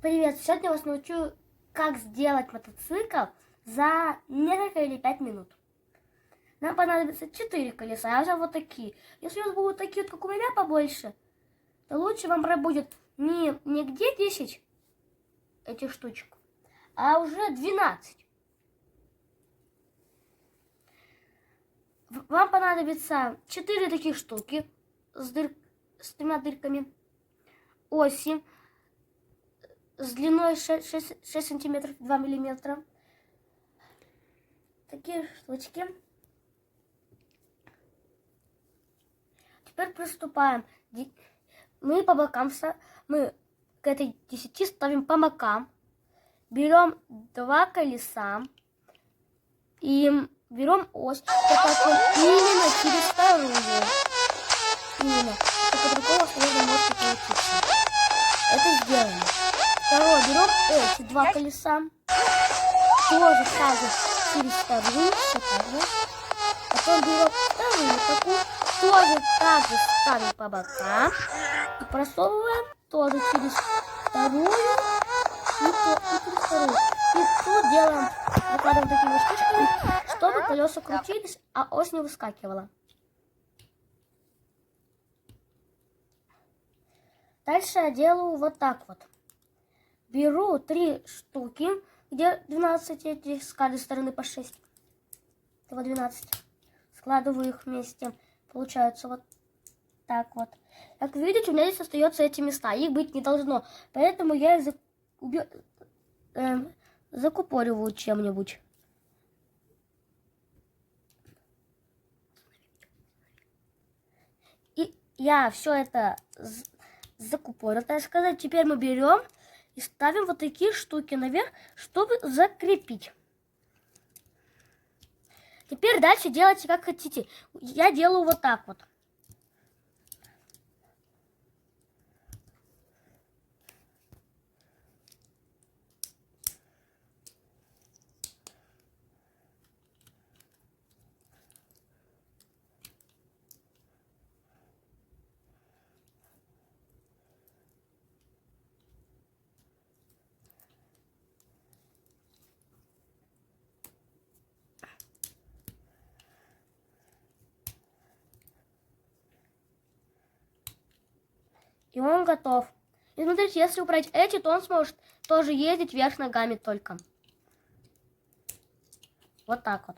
Привет! Сегодня я вас научу, как сделать мотоцикл за несколько или 5 минут. Нам понадобится 4 колеса, я взял вот такие. Если у вас будут такие вот, как у меня, побольше, то лучше вам будет не где 10 этих штучек, а уже 12. Вам понадобится 4 таких штуки с 3 дырками, оси с длиной 6 сантиметров 2 миллиметра. Такие штучки. Теперь приступаем. Мы по бокам, мы к этой 10 ставим по бокам. Берем 2 колеса и берем ось. Именно через вторую. Именно. Только другого сложно может получиться. Это сделаем. Второе. Берем эти 2 колеса. Тоже сразу через вторую. Потом берем вторую такую. Тоже так же ставим по бокам. И просовываем тоже через вторую. И через вторую. И тут делаем, закладываем такими штучками, чтобы колеса крутились, а ось не выскакивала. Дальше я делаю вот так вот. Беру 3 штуки, где 12 этих, с каждой стороны по 6. Это 12. Складываю их вместе. Получается вот так вот. Как видите, у меня здесь остаются эти места. Их быть не должно. Поэтому я их закупориваю чем-нибудь. И я все это закупорил, так сказать. Теперь мы берем и ставим вот такие штуки наверх, чтобы закрепить. Теперь дальше делайте как хотите. Я делаю вот так вот. И он готов. И смотрите, если убрать эти, то он сможет тоже ездить вверх ногами только. Вот так вот.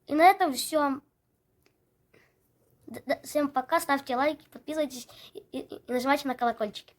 И на этом все. Всем пока, ставьте лайки, подписывайтесь и нажимайте на колокольчики.